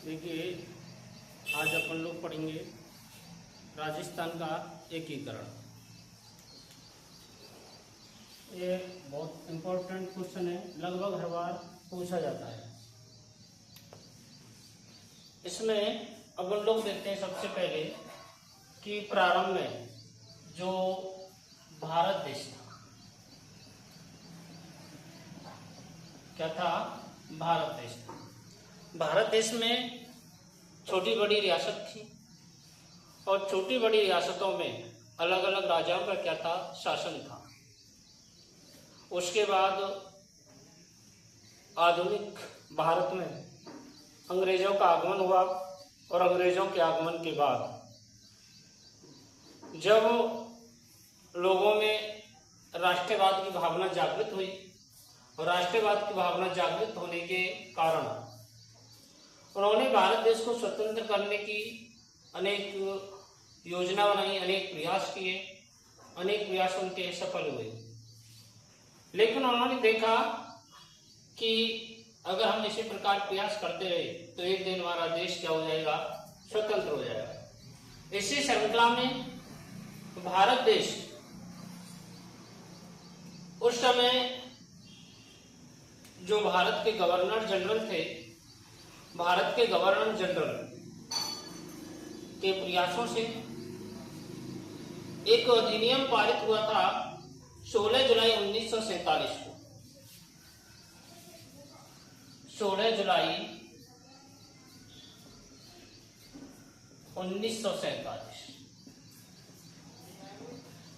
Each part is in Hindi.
देखिए, आज अपन लोग पढ़ेंगे राजस्थान का एकीकरण। ये बहुत इम्पोर्टेंट क्वेश्चन है, लगभग हर बार पूछा जाता है। इसमें अपन लोग देखते हैं सबसे पहले कि प्रारंभ में जो भारत देश था, क्या था? भारत देश था। भारत देश में छोटी बड़ी रियासत थी और छोटी बड़ी रियासतों में अलग अलग राजाओं का क्या था? शासन था। उसके बाद आधुनिक भारत में अंग्रेजों का आगमन हुआ और अंग्रेजों के आगमन के बाद जब लोगों में राष्ट्रवाद की भावना जागृत हुई और राष्ट्रवाद की भावना जागृत होने के कारण उन्होंने भारत देश को स्वतंत्र करने की अनेक योजना बनाई, अनेक प्रयास किए, अनेक प्रयास उनके सफल हुए। लेकिन उन्होंने देखा कि अगर हम इसी प्रकार प्रयास करते रहे तो एक दिन हमारा देश क्या हो जाएगा? स्वतंत्र हो जाएगा। इसी श्रृंखला में भारत देश उस समय जो भारत के गवर्नर जनरल थे, भारत के गवर्नर जनरल के प्रयासों से एक अधिनियम पारित हुआ था 16 जुलाई 1947 को। 16 जुलाई 1947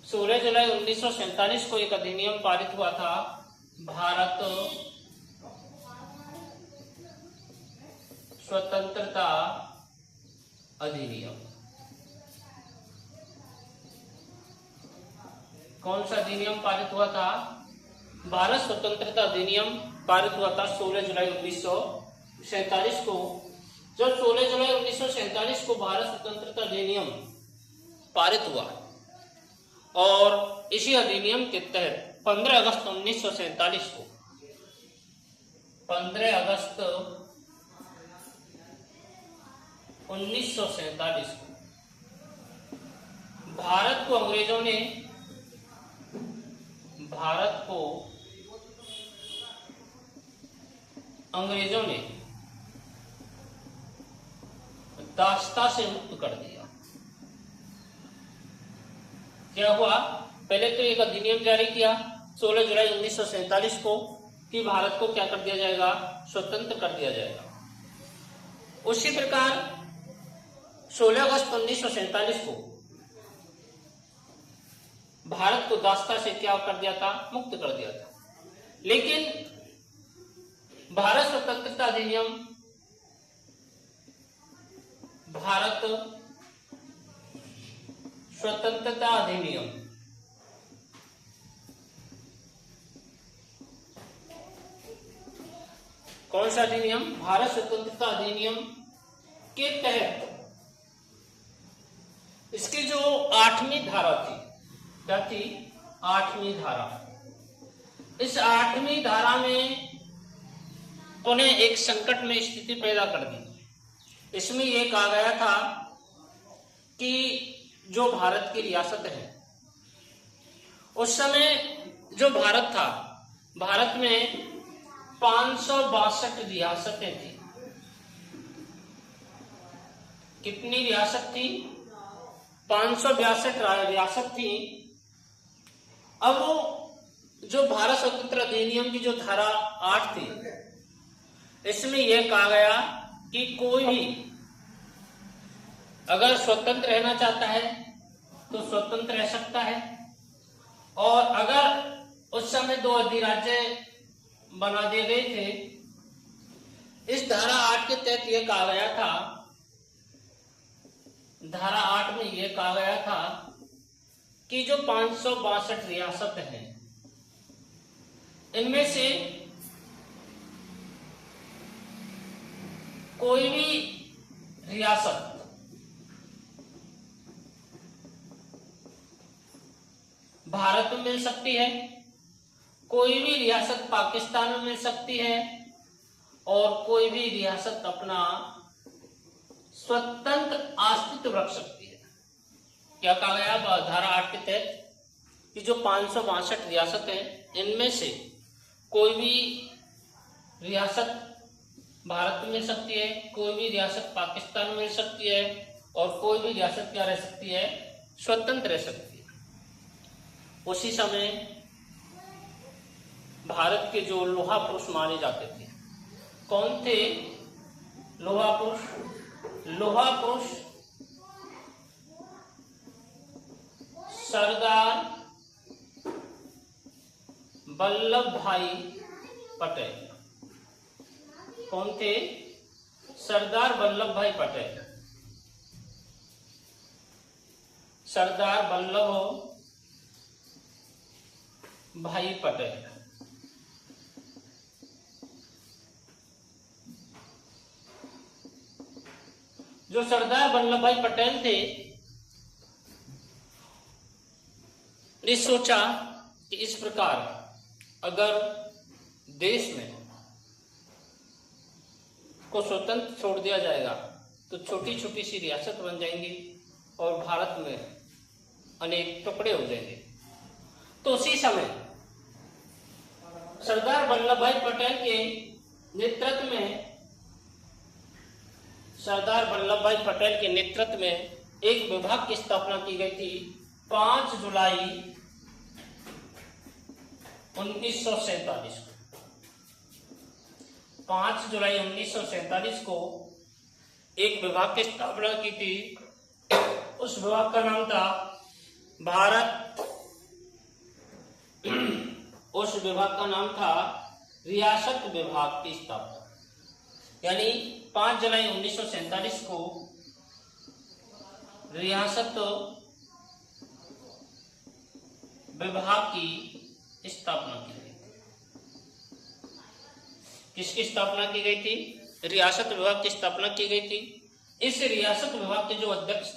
16 जुलाई 1947 को एक अधिनियम पारित हुआ था, भारत स्वतंत्रता अधिनियम। कौन सा अधिनियम पारित हुआ था? भारत स्वतंत्रता अधिनियम पारित हुआ था 16 जुलाई 1947 को। जब 16 जुलाई 1947 को भारत स्वतंत्रता अधिनियम पारित हुआ और इसी अधिनियम के तहत 15 अगस्त 1947 को 15 अगस्त 1947 को भारत को अंग्रेजों ने दास्ता से मुक्त कर दिया। क्या हुआ? पहले तो एक अधिनियम जारी किया 16 जुलाई 1947 को कि भारत को क्या कर दिया जाएगा? स्वतंत्र कर दिया जाएगा। उसी प्रकार 16 अगस्त 1947 को भारत को दास्ता से क्या कर दिया था? मुक्त कर दिया था। लेकिन भारत स्वतंत्रता अधिनियम, भारत स्वतंत्रता अधिनियम कौन सा अधिनियम? भारत स्वतंत्रता अधिनियम के तहत इसकी जो 8वीं धारा थी, क्या थी? 8वीं धारा। इस 8वीं धारा में उन्हें एक संकट में स्थिति पैदा कर दी। इसमें यह कहा गया था कि जो भारत की रियासत है, उस समय जो भारत था, भारत में 562 रियासतें थी। कितनी रियासत थी? 562 रियासत थी। अब जो भारत स्वतंत्र अधिनियम की जो धारा 8 थी, इसमें यह कहा गया कि कोई भी अगर स्वतंत्र रहना चाहता है तो स्वतंत्र रह सकता है, और अगर उस समय 2 अधिराज्य बना दिए गए थे। इस धारा 8 के तहत यह कहा गया था, धारा 8 में यह कहा गया था कि जो 562 रियासत हैं, इनमें से कोई भी रियासत भारत में मिल सकती है, कोई भी रियासत पाकिस्तान में मिल सकती है, और कोई भी रियासत अपना स्वतंत्र अस्तित्व रख सकती है। क्या कहा गया धारा 8 के तहत कि जो 562 रियासत हैं, इनमें से कोई भी रियासत भारत में मिल सकती है, कोई भी रियासत पाकिस्तान में मिल सकती है, और कोई भी रियासत क्या रह सकती है, स्वतंत्र रह सकती है। उसी समय भारत के जो लोहा पुरुष माने जाते थे, कौन थे लोहा पुरुष? लोहा पुरुष सरदार वल्लभ भाई पटेल। कौन थे? सरदार वल्लभ भाई पटेल। सरदार वल्लभ भाई पटेल। जो सरदार वल्लभ भाई पटेल थे, ने सोचा कि इस प्रकार अगर देश में को स्वतंत्र छोड़ दिया जाएगा तो छोटी छोटी सी रियासत बन जाएंगी और भारत में अनेक टुकड़े हो जाएंगे। तो उसी समय सरदार वल्लभ भाई पटेल के नेतृत्व में सरदार वल्लभ भाई पटेल के नेतृत्व में एक विभाग की स्थापना की गई थी 5 जुलाई 1947 को। 5 जुलाई 1947 को एक विभाग की स्थापना की थी। उस विभाग का नाम था भारत, उस विभाग का नाम था रियासत विभाग की स्थापना। यानी 5 जुलाई 1947 को रियासत विभाग की स्थापना की गई थी। किसकी स्थापना की गई थी? रियासत विभाग की स्थापना की गई थी। इस रियासत विभाग के जो अध्यक्ष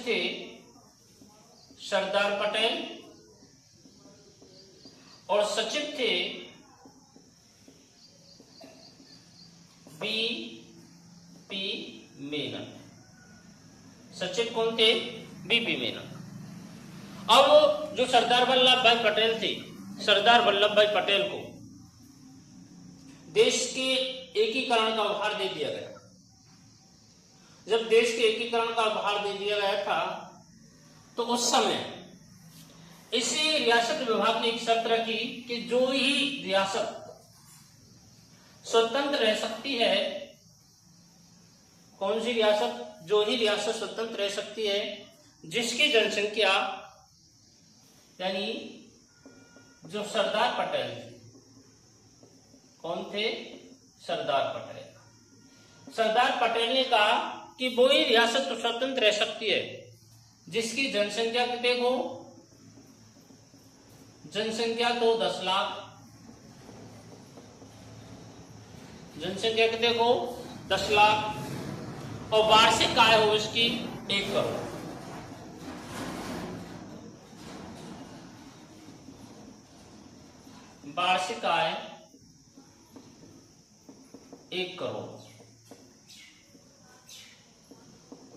थे सरदार पटेल, और सचिव थे बी.पी. मेनन। सचिव कौन थे? बी.पी. मेनन। अब जो सरदार वल्लभ भाई पटेल थे, सरदार वल्लभ भाई पटेल को देश के एकीकरण का भार दे दिया गया। जब देश के एकीकरण का भार दे दिया गया था तो उस समय इसी रियासत विभाग ने एक शर्त रखी कि जो ही रियासत स्वतंत्र रह सकती है, कौन सी रियासत? जो ही रियासत स्वतंत्र रह सकती है जिसकी जनसंख्या, यानी जो सरदार पटेल थे, कौन थे? सरदार पटेल। सरदार पटेल ने कहा कि वो ही रियासत तो स्वतंत्र रह सकती है जिसकी जनसंख्या कितने को? जनसंख्या तो 10 लाख। जनसंख्या कितने को? 10 लाख। और वार्षिक आय हो इसकी 1 करोड़। वार्षिक आय 1 करोड़।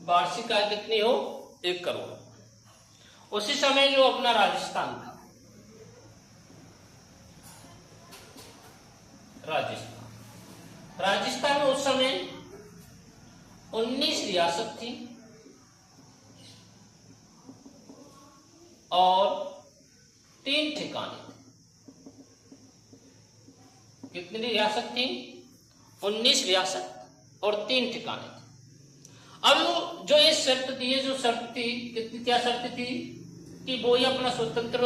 वार्षिक आय कितनी हो? 1 करोड़। उसी समय जो अपना राजस्थान था, राजस्थान में उस समय 19 रियासत थी और 3 ठिकाने थे। कितनी रियासत थी? 19 रियासत और 3 ठिकाने थे। अब जो ये शर्त थी, जो शर्त थी, कितनी क्या शर्त थी कि वो ही अपना स्वतंत्र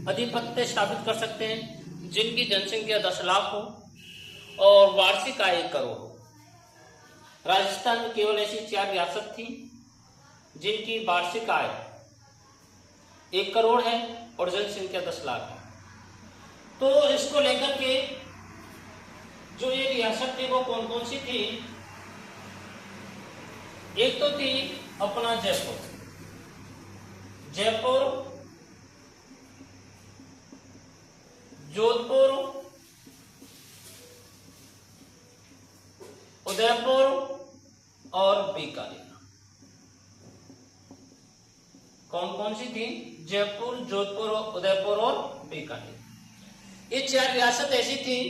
अधिपत्य स्थापित कर सकते हैं जिनकी जनसंख्या 10 लाख हो और वार्षिक आय 1 करोड़ हो। राजस्थान में केवल ऐसी 4 रियासत थी जिनकी वार्षिक आय 1 करोड़ है और जनसंख्या 10 लाख है। तो इसको लेकर के जो ये रियासत थी वो कौन कौन सी थी? एक तो थी अपना जयपुर, जोधपुर, उदयपुर और बीकानेर। कौन कौन सी थी? जयपुर, जोधपुर, उदयपुर और बीकानेर। ये 4 रियासत ऐसी थी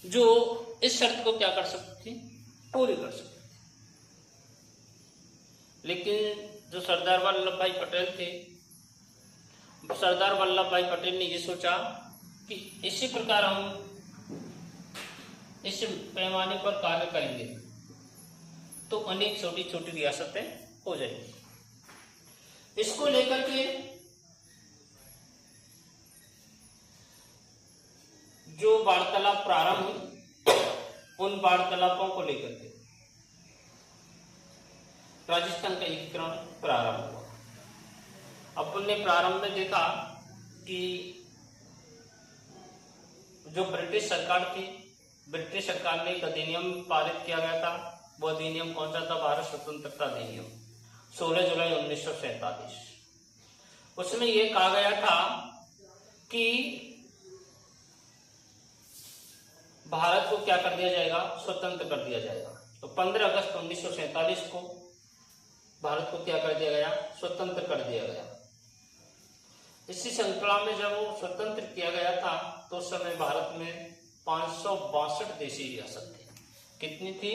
जो इस शर्त को क्या कर सकती थी? पूरी कर सकती थी। लेकिन जो सरदार वल्लभ भाई पटेल थे, सरदार वल्लभ भाई पटेल ने ये सोचा कि इसी प्रकार हम इस पैमाने पर कार्य करेंगे तो अनेक छोटी छोटी रियासतें हो जाएंगी। इसको लेकर के जो वार्तालाप प्रारंभ हुई, उन वार्तालापों को लेकर के राजस्थान का एकीकरण प्रारंभ हुआ। अपन ने प्रारंभ में देखा कि जो ब्रिटिश सरकार थी, ब्रिटिश सरकार ने एक अधिनियम पारित किया गया था। वो अधिनियम कौन सा था? भारत स्वतंत्रता अधिनियम, 16 जुलाई 1947। उसमें यह कहा गया था कि भारत को क्या कर दिया जाएगा? स्वतंत्र कर दिया जाएगा। तो 15 अगस्त 1947 को भारत को क्या कर दिया गया? स्वतंत्र कर दिया गया। इसी श्रृंखला में जब वो स्वतंत्र किया गया था तो उस समय भारत में 562 देशी रियासत थी। कितनी थी?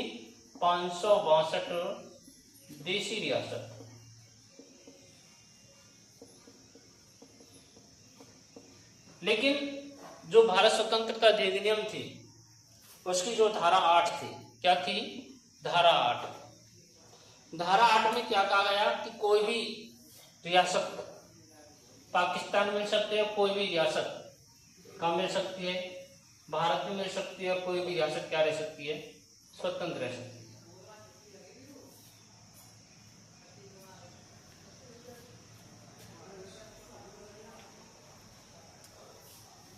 562 देशी रियासत। लेकिन जो भारत स्वतंत्रता अधिनियम थी उसकी जो धारा 8 थी, क्या थी? धारा 8। धारा 8 में क्या कहा गया कि कोई भी रियासत पाकिस्तान मिल सकती है, कोई भी रियासत कहाँ मिल सकती है? भारत में मिल सकती है। कोई भी रियासत क्या रह सकती है? स्वतंत्र रह सकती है।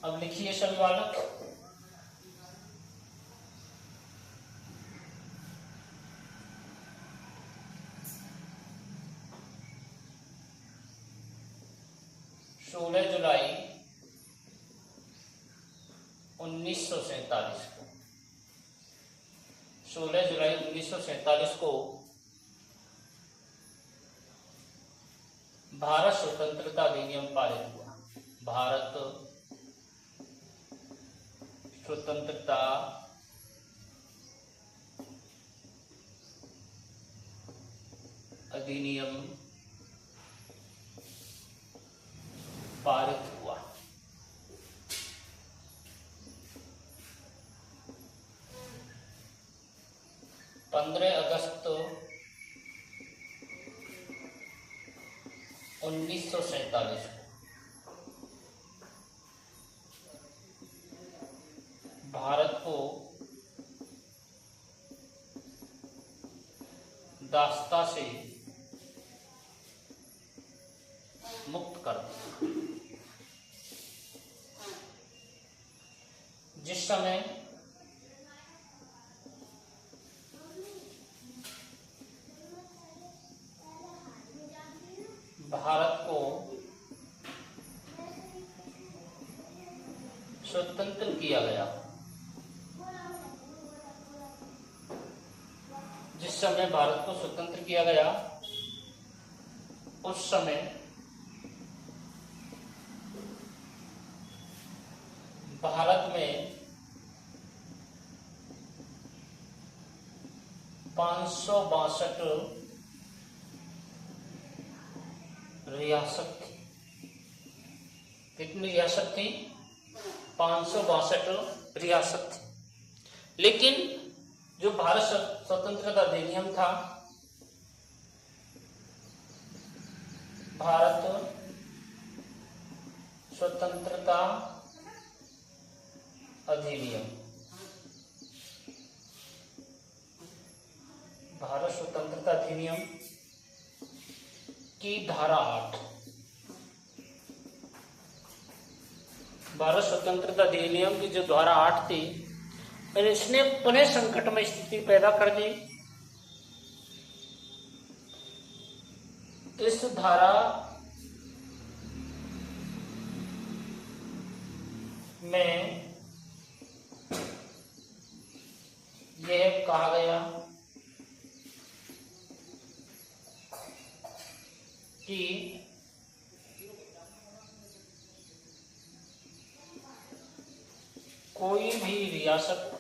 अब लिखिए सभी बालक, जुलाई 1947 को 16 जुलाई 1947 को भारत स्वतंत्रता अधिनियम पारित हुआ। भारत स्वतंत्रता अधिनियम पारित हुआ। अगस्त 1947 भारत को दास्ता से मुक्त कर दिया। जिस समय भारत को स्वतंत्र किया गया, जिस समय भारत को स्वतंत्र किया गया उस समय भारत में 562 रियासत थी। कितनी रियासत थी? 562 रियासत थी। लेकिन जो भारत स्वतंत्रता अधिनियम था, भारत स्वतंत्रता अधिनियम, भारत स्वतंत्रता अधिनियम की धारा 8, भारत स्वतंत्रता अधिनियम की जो धारा 8 थी, इसने पुनः संकट में स्थिति पैदा कर दी। इस धारा में यह कहा गया कोई भी रियासत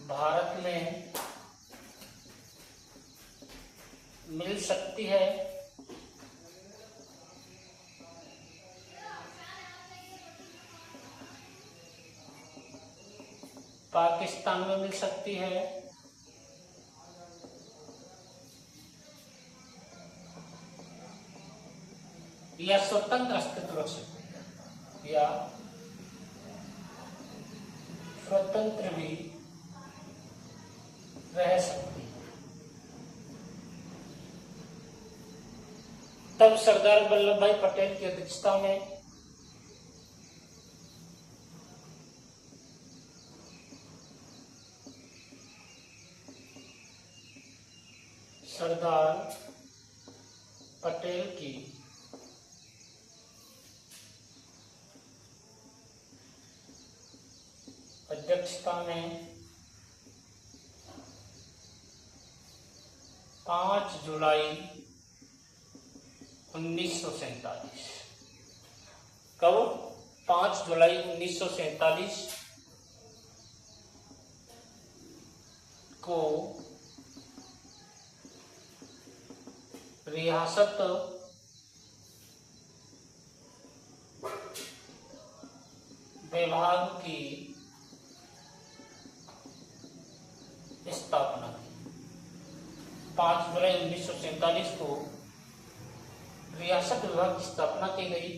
भारत में मिल सकती है पाकिस्तान में मिल सकती है या स्वतंत्र अस्तित्व रख सकती है या स्वतंत्र भी रह सकती है। तब सरदार वल्लभ भाई पटेल की अध्यक्षता में सरदार पटेल की अध्यक्षता में 5 जुलाई 1947 कब 5 जुलाई 1947 को रियासत विभाग की स्थापना की। 5 जुलाई 1947 को रियासत विभाग की स्थापना की गई।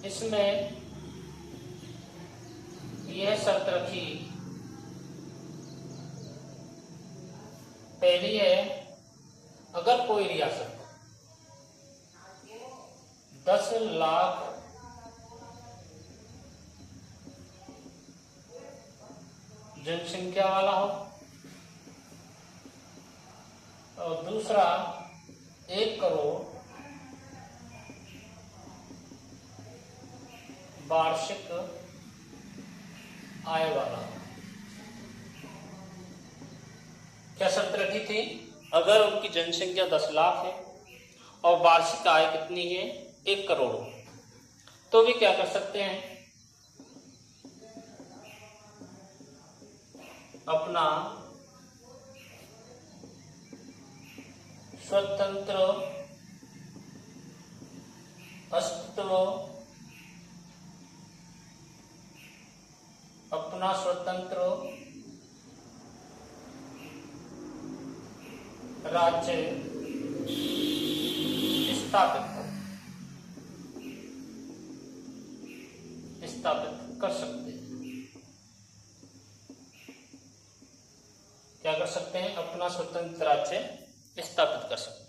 इसमें यह शर्त रखी, पहली है अगर कोई रियासत 10 लाख जनसंख्या वाला हो और दूसरा 1 करोड़ वार्षिक आय वाला हो। क्या शर्त रखी थी? अगर उनकी जनसंख्या 10 लाख है और वार्षिक आय कितनी है 1 करोड़ हो, तो भी क्या कर सकते हैं, अपना स्वतंत्र अस्तित्व, अपना स्वतंत्र राज्य स्थापित कर सकते हैं। क्या कर सकते हैं? अपना स्वतंत्र राज्य स्थापित कर सकते हैं।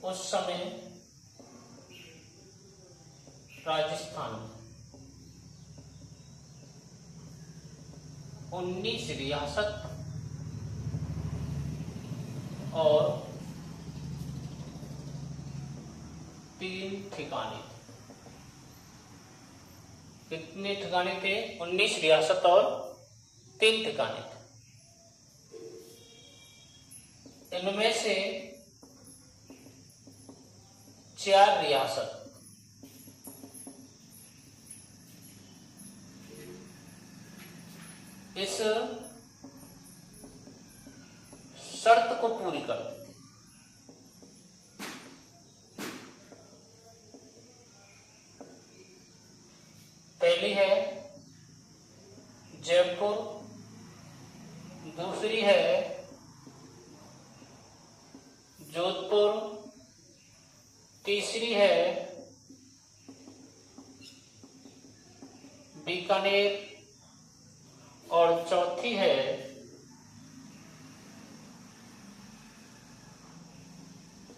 उस समय राजस्थान में 19 रियासत और 3 ठिकाने थे। कितने ठिकाने थे? 19 रियासत और 3 ठिकाने थे। इनमें से 4 रियासत इस शर्त को पूरी करती थी। पहली है जयपुर, दूसरी है जोधपुर, तीसरी है बीकानेर और चौथी है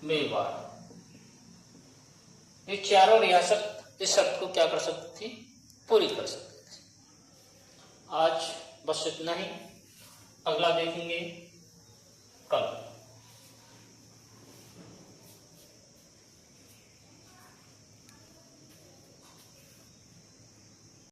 मेवाड़। ये चारों रियासत इस शर्त को क्या कर सकती थी, पूरी कर सकती थी। आज बस इतना ही, अगला देखेंगे कल।